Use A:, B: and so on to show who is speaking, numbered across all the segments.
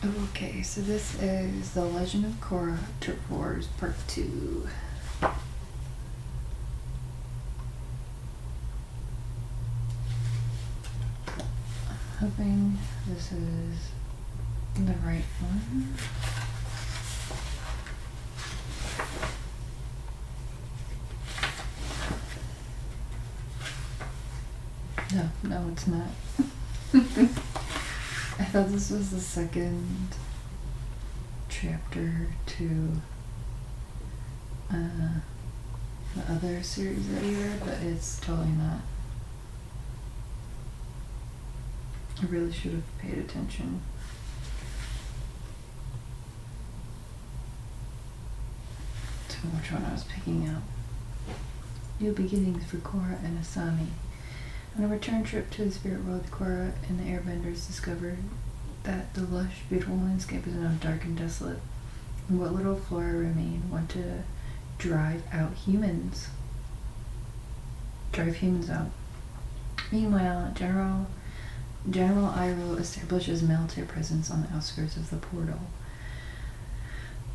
A: Okay, so this is The Legend of Korra Trip Wars Part 2. Hoping this is the right one. No, it's not. I thought this was the second chapter to the other series that you read, but it's totally not. I really should have paid attention. To which one I was picking out. New beginnings for Korra and Asami. On a return trip to the spirit world, Korra and the airbenders discovered that the lush, beautiful landscape is now dark and desolate, and what little flora remained want to drive humans out. Meanwhile, General Iroh establishes military presence on the outskirts of the portal,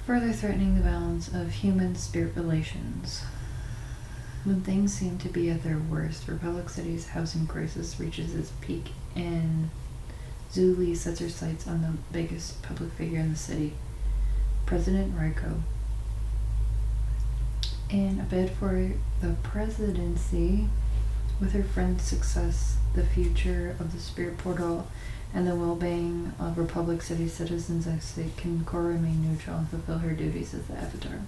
A: further threatening the balance of human-spirit relations. When things seem to be at their worst, Republic City's housing crisis reaches its peak, and Zhu Li sets her sights on the biggest public figure in the city, President Raiko. In a bid for the presidency, with her friend's success, the future of the spirit portal, and the well-being of Republic City citizens at stake, can Korra remain neutral and fulfill her duties as the Avatar?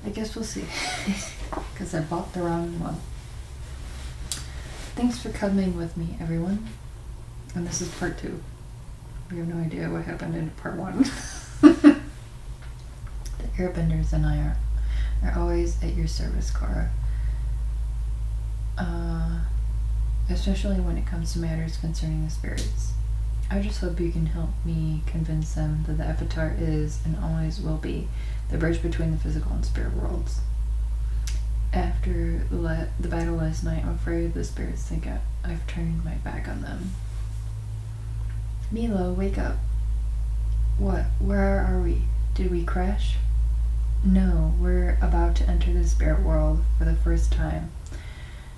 A: I guess we'll see, because I bought the wrong one. Thanks for coming with me, everyone. And this is part 2. We have no idea what happened in part 1. The airbenders and I are always at your service, Korra. Especially when it comes to matters concerning the spirits. I just hope you can help me convince them that the Avatar is, and always will be, the bridge between the physical and spirit worlds. After the battle last night, I'm afraid the spirits think I've turned my back on them. Milo, wake up. What? Where are we? Did we crash? No, we're about to enter the spirit world for the first time.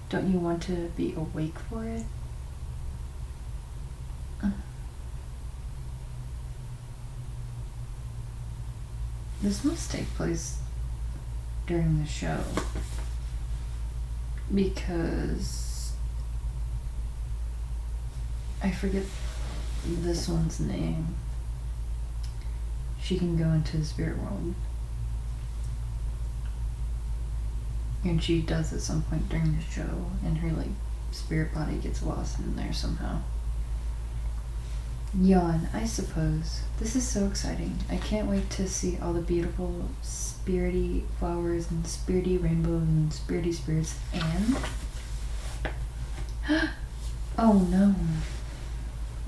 A: Don't you want to be awake for it? This must take place during the show, because I forget this one's name. She can go into the spirit world, and she does at some point during the show, and her spirit body gets lost in there somehow. Yawn, I suppose. This is so exciting. I can't wait to see all the beautiful spirity flowers and spirity rainbows and spirity spirits and... Oh no.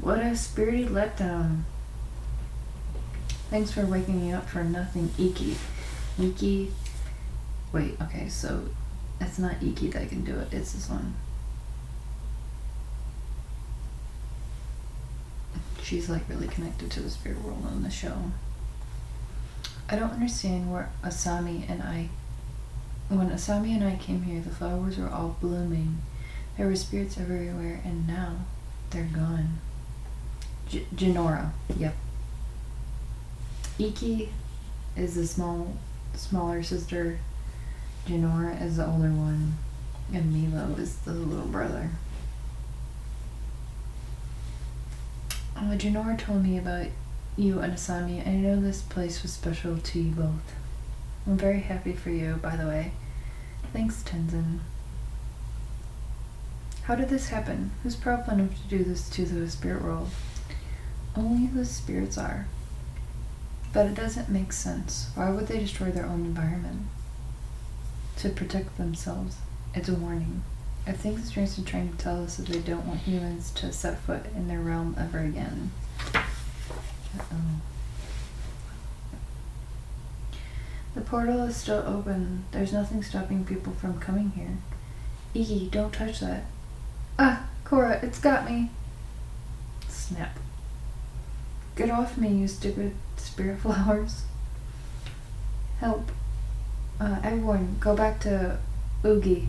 A: What a spirity letdown. Thanks for waking me up for nothing, Iki. Iki... Wait, okay, so it's not Iki that can do it, it's this one. She's really connected to the spirit world on the show. I don't understand where when Asami and I came here, the flowers were all blooming. There were spirits everywhere, and now they're gone. Jinora, yep. Iki is the smaller sister. Jinora is the older one, and Milo is the little brother. Jinora told me about you and Asami. I know this place was special to you both. I'm very happy for you, by the way. Thanks, Tenzin. How did this happen? Who's proud enough to do this to the spirit world? Only the spirits are. But it doesn't make sense. Why would they destroy their own environment? To protect themselves. It's a warning. I think the spirits are trying to tell us that they don't want humans to set foot in their realm ever again. The portal is still open. There's nothing stopping people from coming here. Iki, don't touch that. Ah, Korra, it's got me. Snap. Get off me, you stupid spirit flowers. Help. Everyone, go back to Oogie.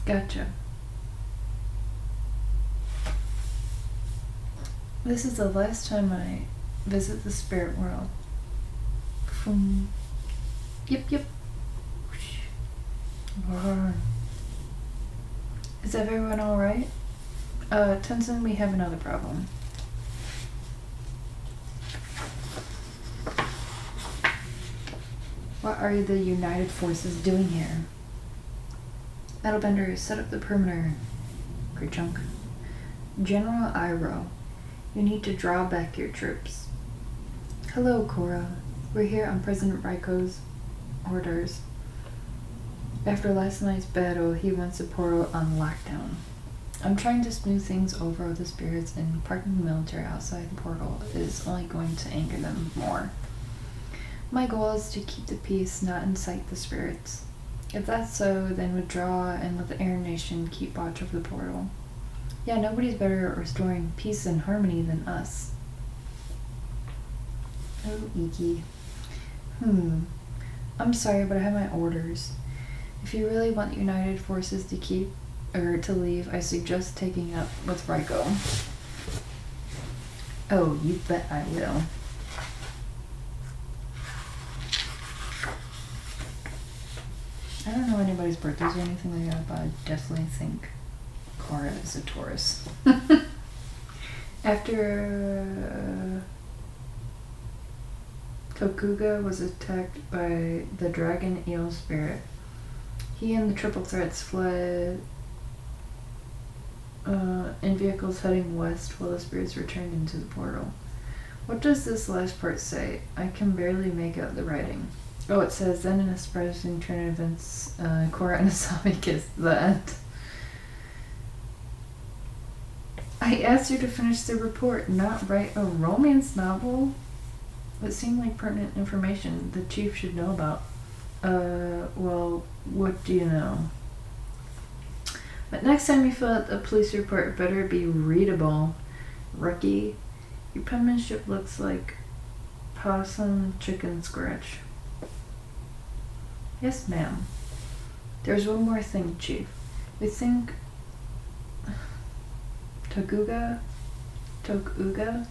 A: Gotcha. This is the last time I visit the spirit world. Yep. Is everyone alright? Tenzin, we have another problem. What are the United Forces doing here? Metalbender, set up the perimeter. Great chunk. General Iroh, you need to draw back your troops. Hello, Korra. We're here on President Raiko's orders. After last night's battle, he wants the portal on lockdown. I'm trying to smooth things over with the spirits, and parking the military outside the portal is only going to anger them more. My goal is to keep the peace, not incite the spirits. If that's so, then withdraw and let the Air Nation keep watch over the portal. Yeah, nobody's better at restoring peace and harmony than us. Oh, Iki. I'm sorry, but I have my orders. If you really want the United Forces to leave, I suggest taking up with Raiko. Oh, you bet I will. I don't know anybody's birthdays or anything like that, but I definitely think Korra is a Taurus. After Tokuga was attacked by the dragon eel spirit, he and the triple threats fled in vehicles heading west while the spirits returned into the portal. What does this last part say? I can barely make out the writing. Oh, it says, then in a surprising turn of events, Korra and Asami kiss the end. I asked you to finish the report, not write a romance novel. It seemed like pertinent information the chief should know about. Well, what do you know? But next time you fill out a police report, it better be readable. Rookie, your penmanship looks like possum chicken scratch. Yes, ma'am. There's one more thing, Chief. We think Tokuga, Tokuga,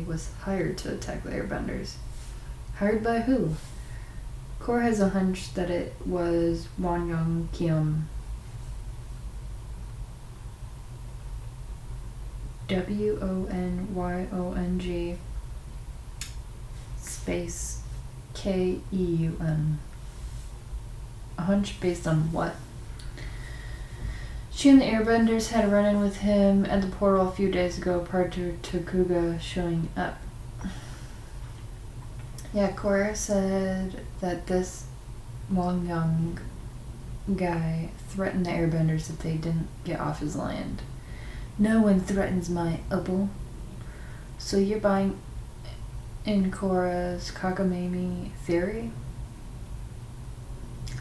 A: was hired to attack the airbenders. Hired by who? Korra has a hunch that it was Wanyang Kiam. Wonyong space Keum. A hunch based on what? She and the airbenders had a run-in with him at the portal a few days ago prior to Tokuga showing up. Yeah, Korra said that this Wanyang guy threatened the airbenders if they didn't get off his land. No one threatens my Opal. So you're buying in Korra's cockamamie theory?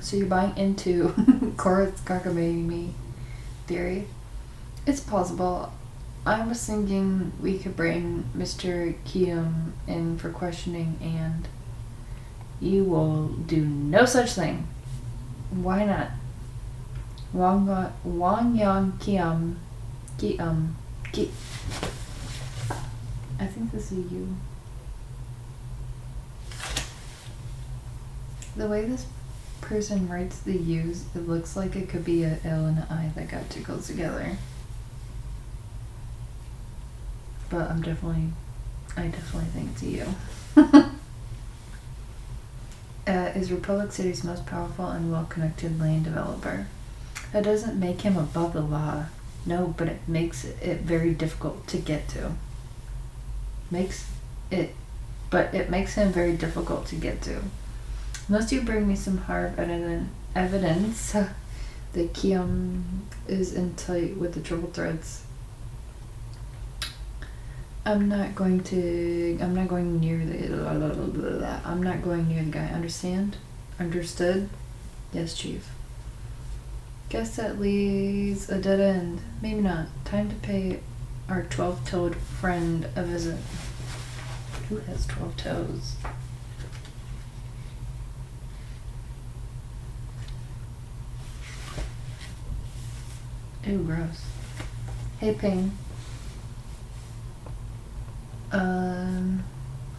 A: So you're buying into Korra's cockamamie theory? It's possible. I was thinking we could bring Mr. Kiam in for questioning, and you will do no such thing. Why not? Wanyang Kiam. I think this is you. The way this person writes the U's, it looks like it could be a L and an I that got tickled together. But I definitely think it's you. Is Republic City's most powerful and well-connected land developer. That doesn't make him above the law. No, but it makes it very difficult to get to. It makes him very difficult to get to. Unless you bring me some hard evidence that Kiam is in tight with the triple threads, I'm not going near the guy. Understand? Understood? Yes, Chief. Guess that leads a dead end. Maybe not. Time to pay our 12-toed friend a visit. Who has 12 toes? Ew, gross. Hey, Ping.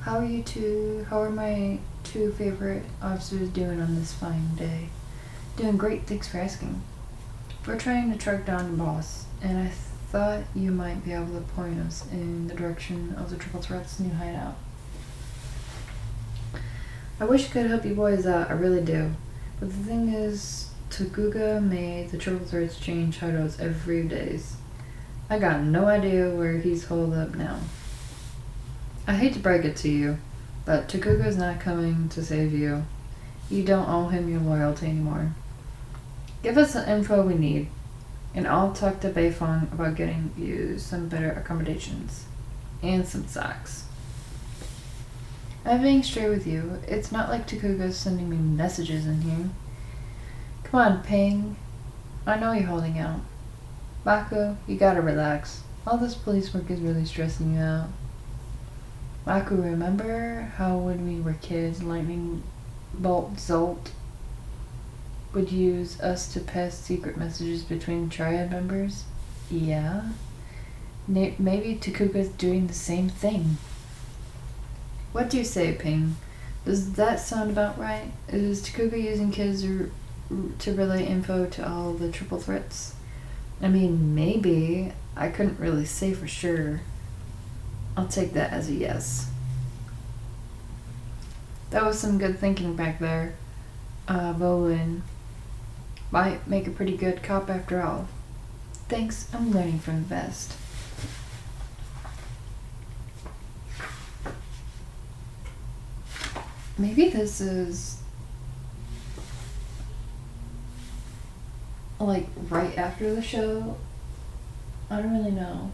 A: How are my two favorite officers doing on this fine day? Doing great, thanks for asking. We're trying to track down the boss, and I thought you might be able to point us in the direction of the Triple Threat's new hideout. I wish I could help you boys out, I really do. But the thing is, Tokuga made the Triple Threats change hideouts every days. I got no idea where he's holed up now. I hate to break it to you, but Tokuga's not coming to save you. You don't owe him your loyalty anymore. Give us the info we need, and I'll talk to Beifong about getting you some better accommodations. And some socks. I'm being straight with you. It's not like Tokuga's sending me messages in here. Come on, Ping. I know you're holding out. Mako, you gotta relax. All this police work is really stressing you out. Mako, remember how when we were kids, Lightning Bolt Zolt would use us to pass secret messages between Triad members? Yeah. Maybe Tokuga's doing the same thing. What do you say, Ping? Does that sound about right? Is Tokuga using kids to relay info to all the Triple Threats? I mean, maybe. I couldn't really say for sure. I'll take that as a yes. That was some good thinking back there. Bowen might make a pretty good cop after all. Thanks, I'm learning from the best. Maybe this is like right after the show. I don't really know.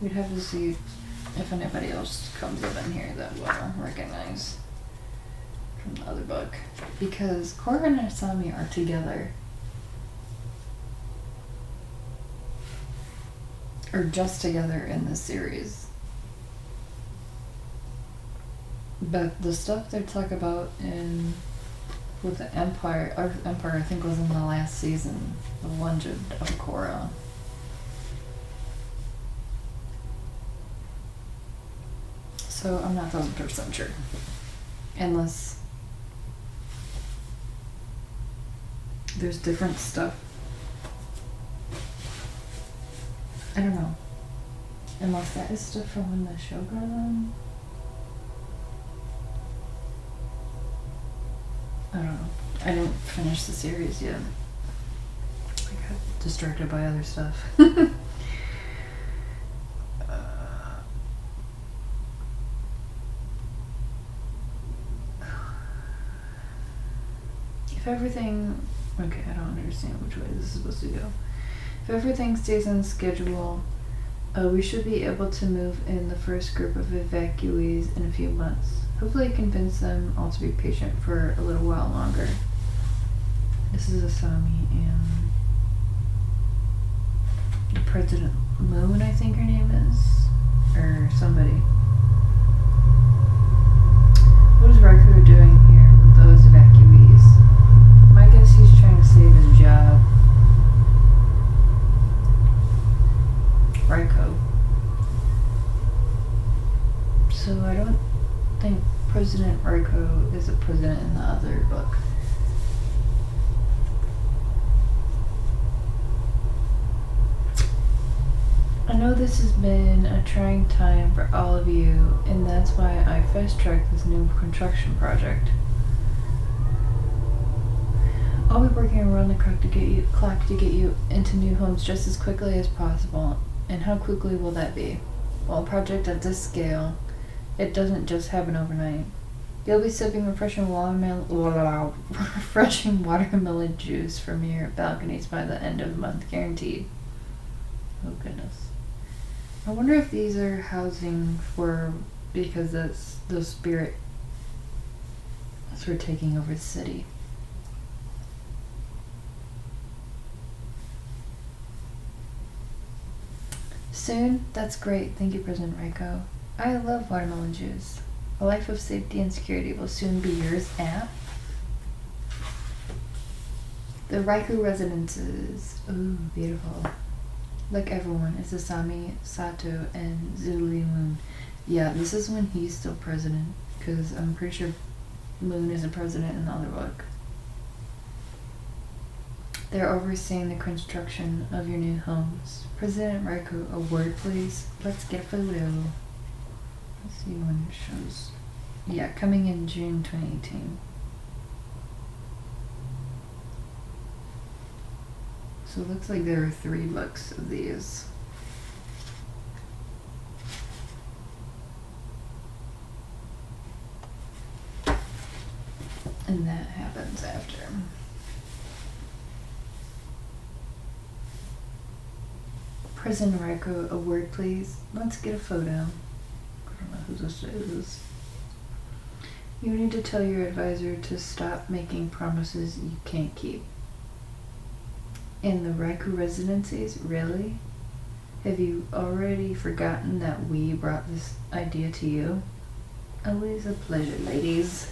A: We'd have to see if anybody else comes up in here that we'll recognize from the other book. Because Korra and Asami are together. Or just together in this series. But the stuff they talk about with the Empire I think was in the last season, The Legend of Korra. So I'm not 1000% sure. Unless there's different stuff. I don't know. Unless that is stuff from when the show got on. I don't know. I didn't finish the series yet. I got distracted by other stuff. Okay, I don't understand which way this is supposed to go. If everything stays on schedule, we should be able to move in the first group of evacuees in a few months. Hopefully convince them all to be patient for a little while longer. This is Asami and the President Moon, I think her name is. Or somebody. What is Raiko doing here with those evacuees? My guess he's trying to save his job. Raiko. So I don't think President Raiko is a president in the other book. I know this has been a trying time for all of you, and that's why I fast-tracked this new construction project. I'll be working around the clock to get you into new homes just as quickly as possible. And how quickly will that be? Well, a project of this scale, it doesn't just happen overnight. You'll be sipping refreshing watermelon juice from your balconies by the end of the month, guaranteed. Oh goodness. I wonder if these are housing because that's the spirit sort of taking over the city. Soon? That's great. Thank you, President Raiko. I love watermelon juice. A life of safety and security will soon be yours at the Raiko residences. Ooh, beautiful. Like everyone, it's Asami, Sato, and Zhu Li Moon. Yeah, this is when he's still president, because I'm pretty sure Moon is a president in the other book. They're overseeing the construction of your new homes. President Raiko, a word please. Let's get a photo. Let's see when it shows. Yeah, coming in June 2018. So it looks like there are 3 books of these. And that happens after. President Raiko, a word please. Let's get a photo. I don't know who this is. You need to tell your advisor to stop making promises you can't keep. In the Raiko residencies? Really? Have you already forgotten that we brought this idea to you? Always a pleasure, ladies.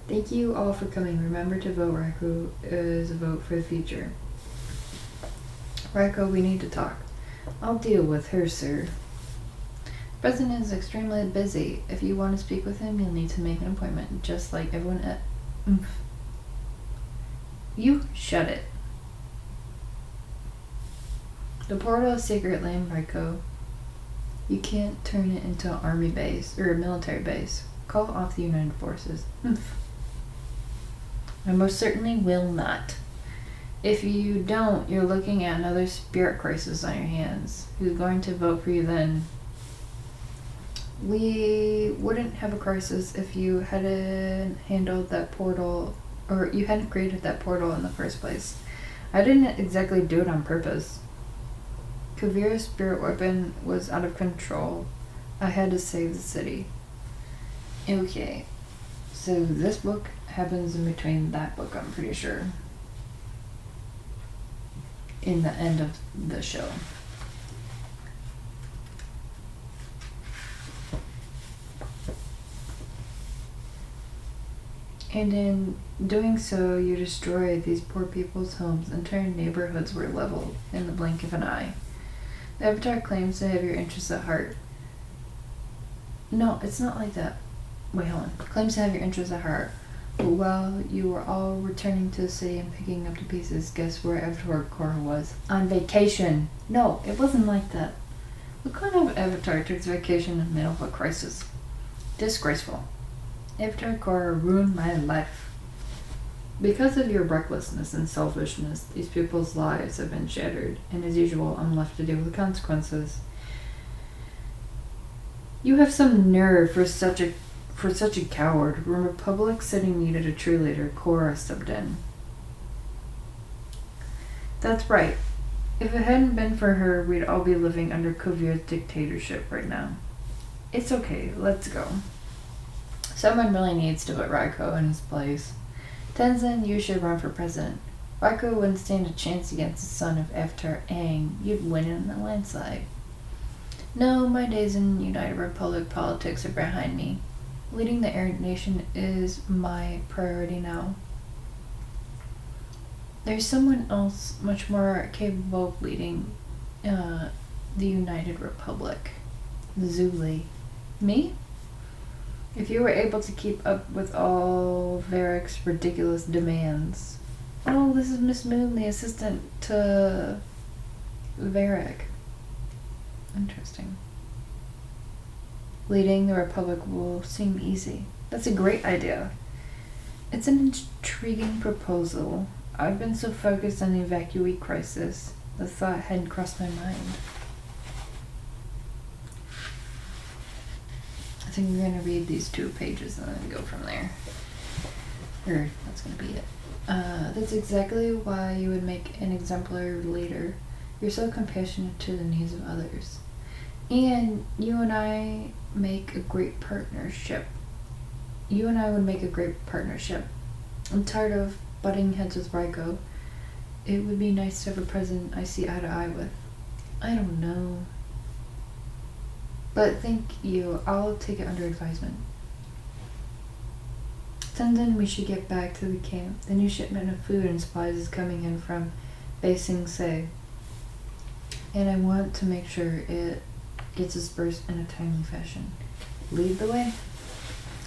A: Thank you all for coming. Remember to vote Raiko as a vote for the future. Raiko, we need to talk. I'll deal with her, sir. The president is extremely busy. If you want to speak with him, you'll need to make an appointment, just like everyone at... You shut it. The portal is secret lane, Raiko. You can't turn it into an army base, or a military base. Call off the United Forces. I most certainly will not. If you don't, you're looking at another spirit crisis on your hands. Who's going to vote for you then? We wouldn't have a crisis if you hadn't handled that portal, or you hadn't created that portal in the first place. I didn't exactly do it on purpose. Kavira's spirit weapon was out of control. I had to save the city. Okay, so this book happens in between that book, I'm pretty sure. In the end of the show. And in doing so, you destroy these poor people's homes. Entire neighborhoods were leveled in the blink of an eye. The Avatar claims to have your interests at heart. No, it's not like that. Wait, hold on. Claims to have your interests at heart. But while you were all returning to the city and picking up the pieces, guess where Avatar Korra was? On vacation. No, it wasn't like that. What kind of Avatar takes vacation in the middle of a crisis? Disgraceful. Avatar Korra ruined my life. Because of your recklessness and selfishness, these people's lives have been shattered, and as usual, I'm left to deal with the consequences. You have some nerve for such a coward. When Republic City needed a true leader, Korra stepped in. That's right. If it hadn't been for her, we'd all be living under Kuvira's dictatorship right now. It's okay, let's go. Someone really needs to put Raiko in his place. Tenzin, you should run for president. Raiko wouldn't stand a chance against the son of Avatar Aang. You'd win in a landslide. No, my days in United Republic politics are behind me. Leading the Aryan nation is my priority now. There's someone else much more capable of leading the United Republic. Zhu Li. Me? If you were able to keep up with all Varric's ridiculous demands. Oh, this is Miss Moon, the assistant to Varric. Interesting. Leading the Republic will seem easy. That's a great idea. It's an intriguing proposal. I've been so focused on the evacuee crisis, the thought hadn't crossed my mind. I think we're going to read these 2 pages and then go from there. Or, that's going to be it. That's exactly why you would make an exemplary leader. You're so compassionate to the needs of others. And you and I make a great partnership. You and I would make a great partnership. I'm tired of butting heads with Raiko. It would be nice to have a president I see eye to eye with. I don't know. But thank you. I'll take it under advisement. Tenzin, we should get back to the camp. The new shipment of food and supplies is coming in from Basing Se. And I want to make sure it gets dispersed in a timely fashion. Lead the way.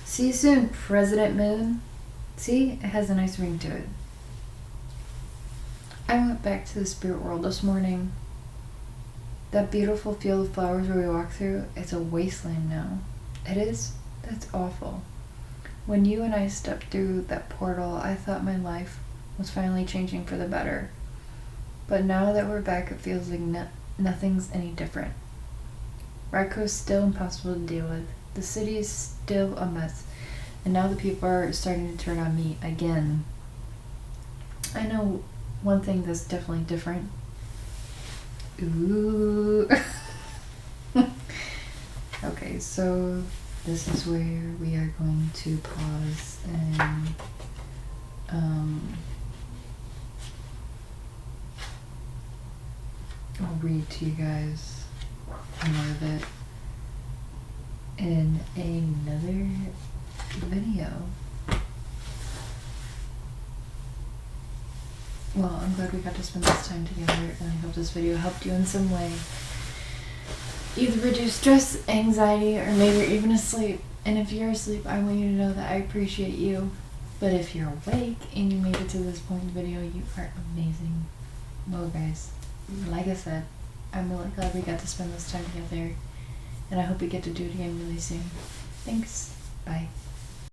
A: See you soon, President Moon. See? It has a nice ring to it. I went back to the spirit world this morning. That beautiful field of flowers where we walked through, it's a wasteland now. It is? That's awful. When you and I stepped through that portal, I thought my life was finally changing for the better. But now that we're back, it feels like nothing's any different. Raiko's still impossible to deal with. The city is still a mess. And now the people are starting to turn on me again. I know one thing that's definitely different. Ooh. Okay, so this is where we are going to pause and I'll read to you guys more of it in another video. Well, I'm glad we got to spend this time together, and I hope this video helped you in some way. Either reduce stress, anxiety, or maybe you're even asleep. And if you're asleep, I want you to know that I appreciate you. But if you're awake and you made it to this point in the video, you are amazing. Well, guys, like I said, I'm really glad we got to spend this time together, and I hope we get to do it again really soon. Thanks. Bye.